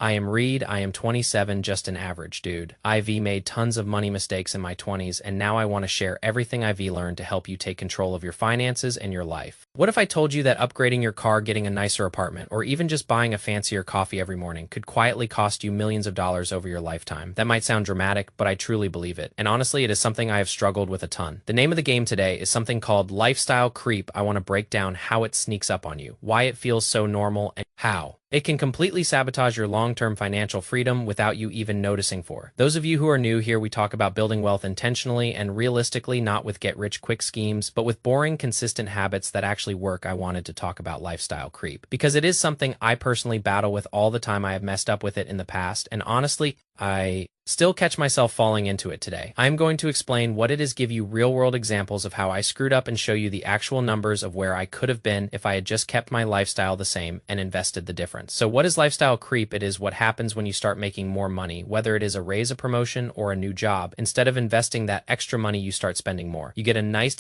I am Reed, I am 27, just an average dude. I've made tons of money mistakes in my 20s, and now I want to share everything I've learned to help you take control of your finances and your life. What if I told you that upgrading your car, getting a nicer apartment, or even just buying a fancier coffee every morning could quietly cost you millions of dollars over your lifetime? That might sound dramatic, but I truly believe it. And honestly, it is something I have struggled with a ton. The name of the game today is something called lifestyle creep. I want to break down how it sneaks up on you, why it feels so normal, and how it can completely sabotage your long-term financial freedom without you even noticing. For those of you who are new here, we talk about building wealth intentionally and realistically, not with get-rich-quick schemes, but with boring, consistent habits that actually work. I wanted to talk about lifestyle creep because it is something I personally battle with all the time. I have messed up with it in the past, and honestly, I still catch myself falling into it today. I'm going to explain what it is, give you real-world examples of how I screwed up, and show you the actual numbers of where I could have been if I had just kept my lifestyle the same and invested the difference. So what is lifestyle creep? It is what happens when you start making more money, whether it is a raise, a promotion, or a new job. Instead of investing that extra money, you start spending more. You get a nice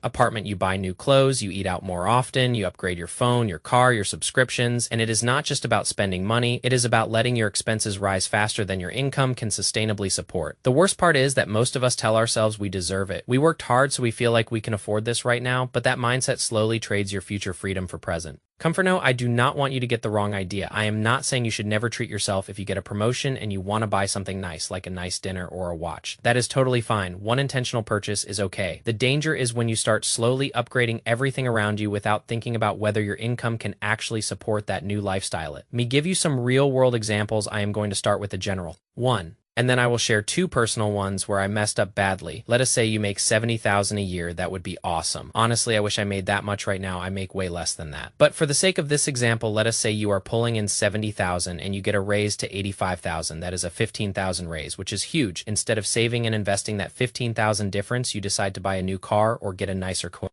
apartment, you buy new clothes, you eat out more often, you upgrade your phone, your car, your subscriptions, and it is not just about spending money, it is about letting your expenses rise faster than your income can sustainably support. The worst part is that most of us tell ourselves we deserve it. We worked hard, so we feel like we can afford this right now, but that mindset slowly trades your future freedom for present. Comfort note, I do not want you to get the wrong idea. I am not saying you should never treat yourself if you get a promotion and you want to buy something nice, like a nice dinner or a watch. That is totally fine. One intentional purchase is okay. The danger is when you start slowly upgrading everything around you without thinking about whether your income can actually support that new lifestyle. Let me give you some real-world examples. I am going to start with the general one, and then I will share two personal ones where I messed up badly. Let us say you make $70,000 a year. That would be awesome. Honestly, I wish I made that much right now. I make way less than that. But for the sake of this example, let us say you are pulling in $70,000 and you get a raise to $85,000. That is a $15,000 raise, which is huge. Instead of saving and investing that $15,000 difference, you decide to buy a new car or get a nicer car.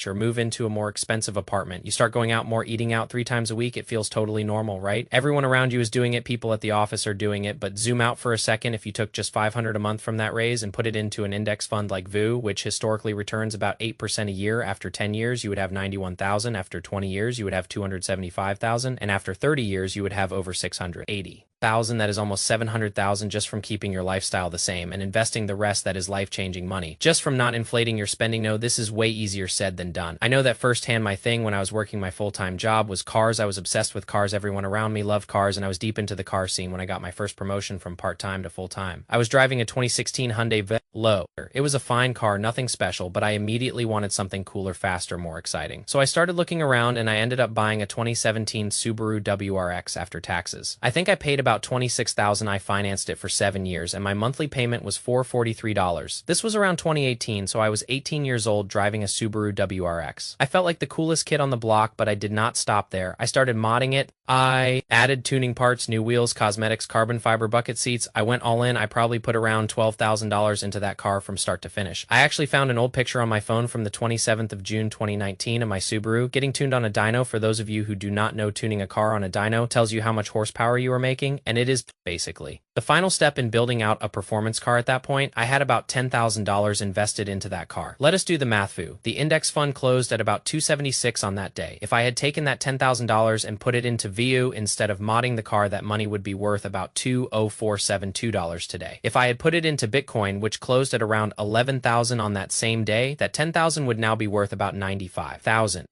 Or move into a more expensive apartment. You start going out more, eating out 3 times a week. It feels totally normal, right? Everyone around you is doing it. People at the office are doing it. But zoom out for a second. If you took just $500 a month from that raise and put it into an index fund like VU, which historically returns about 8% a year, after 10 years, you would have $91,000. After 20 years, you would have $275,000. And after 30 years, you would have over $680,000. That is almost $700,000 just from keeping your lifestyle the same and investing the rest. That is life-changing money just from not inflating your spending. No, this is way easier said than done. I know that firsthand. My thing when I was working my full-time job was cars. I was obsessed with cars. Everyone around me loved cars, and I was deep into the car scene when I got my first promotion from part-time to full-time. I was driving a 2016 Hyundai Veloz. It was a fine car, nothing special, but I immediately wanted something cooler, faster, more exciting. So I started looking around, and I ended up buying a 2017 Subaru WRX after taxes. I think I paid about $26,000. I financed it for 7 years, and my monthly payment was $443. This was around 2018, so I was 18 years old driving a Subaru WRX. I felt like the coolest kid on the block, but I did not stop there. I started modding it. I added tuning parts, new wheels, cosmetics, carbon fiber bucket seats. I went all in. I probably put around $12,000 into that car from start to finish. I actually found an old picture on my phone from the 27th of June 2019 of my Subaru getting tuned on a dyno. For those of you who do not know, tuning a car on a dyno tells you how much horsepower you are making, and it is basically the final step in building out a performance car. At that point, I had about $10,000 invested into that car. Let us do the math. The index fund closed at about $276 on that day. If I had taken that $10,000 and put it into VU instead of modding the car, that money would be worth about $20472 today. If I had put it into Bitcoin, which closed at around $11,000 on that same day, that $10,000 would now be worth about $95,000.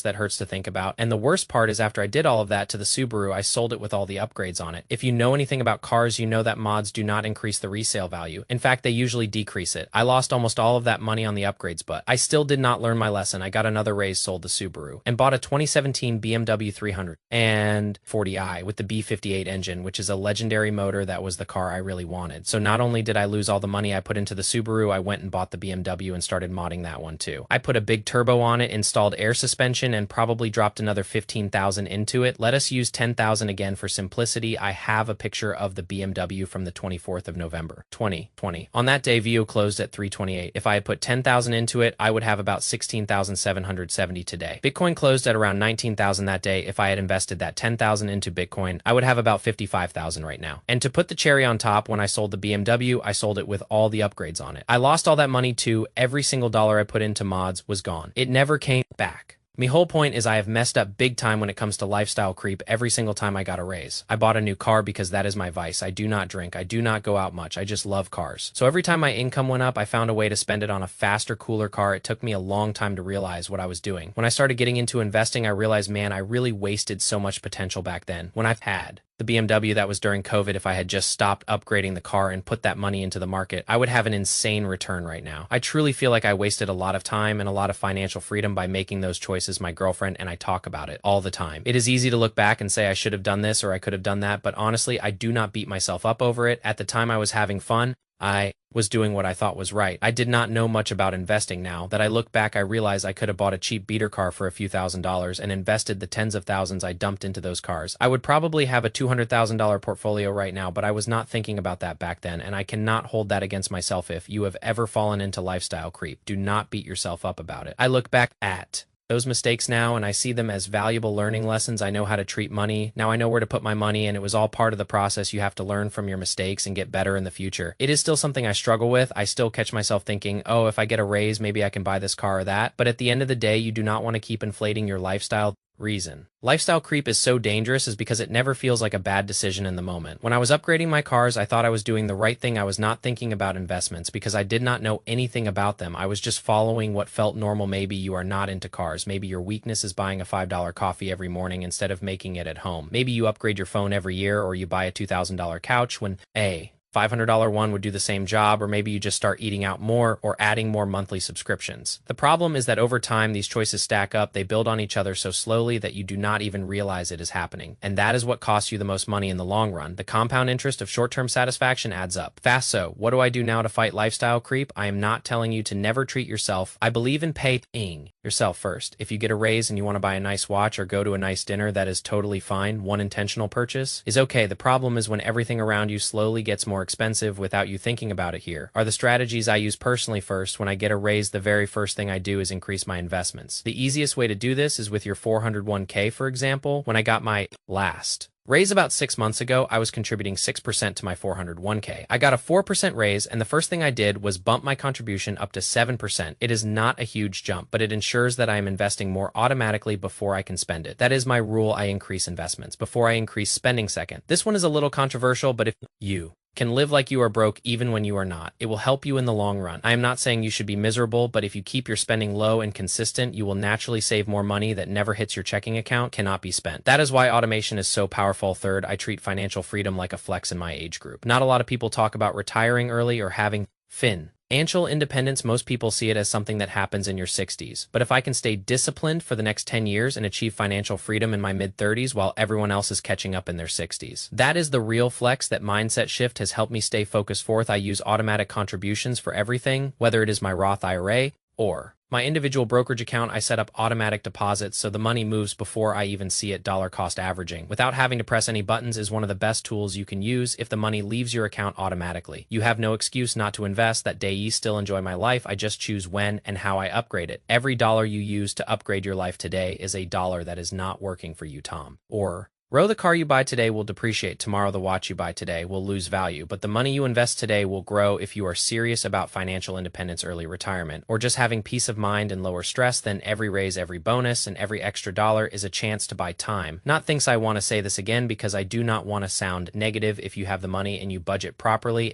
That hurts to think about. And the worst part is, after I did all of that to the Subaru, I sold it with all the upgrades on it. If you know anything about cars, you know that mods do not increase the resale value. In fact, they usually decrease it. I lost almost all of that money on the upgrades, but I still did not learn my lesson. I got another raise, sold the Subaru, and bought a 2017 BMW 340i with the B58 engine, which is a legendary motor. That was the car I really wanted. So not only did I lose all the money I put into the Subaru, I went and bought the BMW and started modding that one too. I put a big turbo on it, installed air suspension, and probably dropped another $15,000 into it. Let us use $10,000 again for simplicity. I have a picture of the BMW from the 24th of November, 2020. On that day, VO closed at $328. If I had put $10,000 into it, I would have about $16,770 today. Bitcoin closed at around $19,000 that day. If I had invested that $10,000 into Bitcoin, I would have about $55,000 right now. And to put the cherry on top, when I sold the BMW, I sold it with all the upgrades on it. I lost all that money too. Every single dollar I put into mods was gone. It never came back. My whole point is I have messed up big time when it comes to lifestyle creep every single time I got a raise. I bought a new car because that is my vice. I do not drink. I do not go out much. I just love cars. So every time my income went up, I found a way to spend it on a faster, cooler car. It took me a long time to realize what I was doing. When I started getting into investing, I realized, man, I really wasted so much potential back then. When I've had the BMW that was during COVID, if I had just stopped upgrading the car and put that money into the market, I would have an insane return right now. I truly feel like I wasted a lot of time and a lot of financial freedom by making those choices. My girlfriend and I talk about it all the time. It is easy to look back and say I should have done this or I could have done that, but honestly, I do not beat myself up over it. At the time I was having fun. I was doing what I thought was right. I did not know much about investing. Now that I look back, I realize I could have bought a cheap beater car for a few $1,000s and invested the tens of thousands I dumped into those cars. I would probably have a $200,000 portfolio right now, but I was not thinking about that back then, and I cannot hold that against myself. If you have ever fallen into lifestyle creep, do not beat yourself up about it. I look back at those mistakes now, and I see them as valuable learning lessons. I know how to treat money. Now I know where to put my money, and it was all part of the process. You have to learn from your mistakes and get better in the future. It is still something I struggle with. I still catch myself thinking, oh, if I get a raise, maybe I can buy this car or that. But at the end of the day, you do not want to keep inflating your lifestyle. Reason lifestyle creep is so dangerous is because it never feels like a bad decision in the moment. When I was upgrading my cars, I thought I was doing the right thing. I was not thinking about investments because I did not know anything about them. I was just following what felt normal. Maybe you are not into cars. Maybe your weakness is buying a $5 coffee every morning instead of making it at home. Maybe you upgrade your phone every year, or you buy a $2,000 couch when a $500 one would do the same job, or maybe you just start eating out more or adding more monthly subscriptions. The problem is that over time, these choices stack up. They build on each other so slowly that you do not even realize it is happening. And that is what costs you the most money in the long run. The compound interest of short-term satisfaction adds up fast. So what do I do now to fight lifestyle creep? I am not telling you to never treat yourself. I believe in paying yourself first. If you get a raise and you want to buy a nice watch or go to a nice dinner, that is totally fine. One intentional purchase is okay. The problem is when everything around you slowly gets more expensive without you thinking about it. Here are the strategies I use personally. First, when I get a raise, the very first thing I do is increase my investments. The easiest way to do this is with your 401k, for example. When I got my last raise about 6 months ago, I was contributing 6% to my 401k. I got a 4% raise, and the first thing I did was bump my contribution up to 7%. It is not a huge jump, but it ensures that I am investing more automatically before I can spend it. That is my rule. I increase investments before I increase spending second. This one is a little controversial, but if you can live like you are broke even when you are not, it will help you in the long run. I am not saying you should be miserable, but if you keep your spending low and consistent, you will naturally save more money that never hits your checking account, cannot be spent. That is why automation is so powerful. Third, I treat financial freedom like a flex in my age group. Not a lot of people talk about retiring early or having financial independence. Most people see it as something that happens in your 60s. But if I can stay disciplined for the next 10 years and achieve financial freedom in my mid-30s while everyone else is catching up in their 60s, that is the real flex. That mindset shift has helped me stay focused. Fourth, I use automatic contributions for everything, whether it is my Roth IRA or my individual brokerage account. I set up automatic deposits so the money moves before I even see it. Dollar cost averaging without having to press any buttons is one of the best tools you can use. If the money leaves your account automatically, you have no excuse not to invest. That day still enjoy my life. I just choose when and how I upgrade it. Every dollar you use to upgrade your life today is a dollar that is not working for you, Tom. Or the car you buy today will depreciate. Tomorrow, the watch you buy today will lose value, but the money you invest today will grow. If you are serious about financial independence, early retirement, or just having peace of mind and lower stress, then every raise, every bonus, and every extra dollar is a chance to buy time. Not thinks. I want to say this again because I do not want to sound negative. If you have the money and you budget properly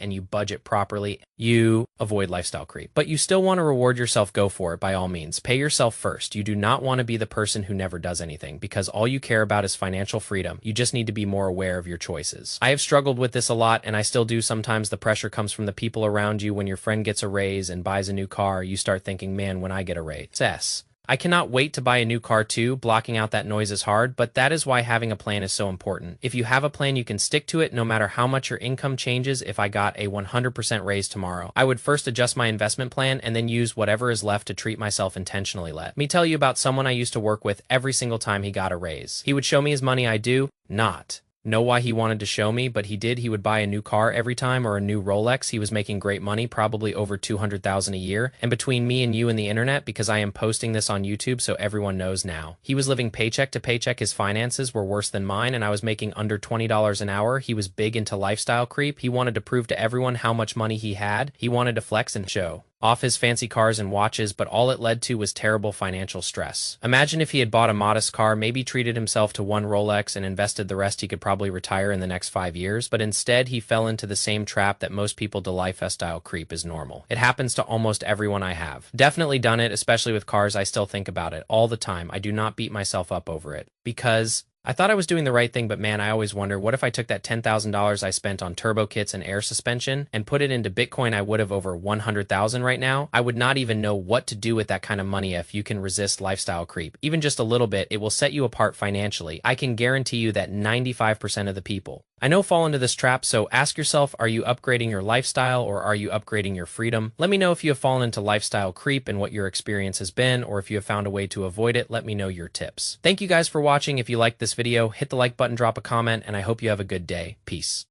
you avoid lifestyle creep. But you still want to reward yourself, go for it by all means. Pay yourself first. You do not want to be the person who never does anything because all you care about is financial freedom. You just need to be more aware of your choices. I have struggled with this a lot, and I still do sometimes. The pressure comes from the people around you. When your friend gets a raise and buys a new car, you start thinking, man, when I get a raise, I cannot wait to buy a new car too. Blocking out that noise is hard, but that is why having a plan is so important. If you have a plan, you can stick to it no matter how much your income changes. If I got a 100% raise tomorrow, I would first adjust my investment plan and then use whatever is left to treat myself intentionally. Let me tell you about someone I used to work with. Every single time he got a raise, he would show me his money. I do not know why he wanted to show me, but he did. He would buy a new car every time or a new Rolex. He was making great money, probably over $200,000 a year. And between me and you and the internet, because I am posting this on YouTube so everyone knows now, he was living paycheck to paycheck. His finances were worse than mine, and I was making under $20 an hour. He was big into lifestyle creep. He wanted to prove to everyone how much money he had. He wanted to flex and show off his fancy cars and watches, but all it led to was terrible financial stress. Imagine if he had bought a modest car, maybe treated himself to one Rolex and invested the rest. He could probably retire in the next 5 years, but instead he fell into the same trap that most people do. Lifestyle creep is normal. It happens to almost everyone I have. Definitely done it, especially with cars. I still think about it all the time. I do not beat myself up over it because I thought I was doing the right thing, but man, I always wonder, what if I took that $10,000 I spent on turbo kits and air suspension and put it into Bitcoin? I would have over 100,000 right now. I would not even know what to do with that kind of money. If you can resist lifestyle creep, even just a little bit, it will set you apart financially. I can guarantee you that 95% of the people I know fall into this trap, so ask yourself, are you upgrading your lifestyle or are you upgrading your freedom? Let me know if you have fallen into lifestyle creep and what your experience has been, or if you have found a way to avoid it. Let me know your tips. Thank you guys for watching. If you liked this video, hit the like button, drop a comment, and I hope you have a good day. Peace.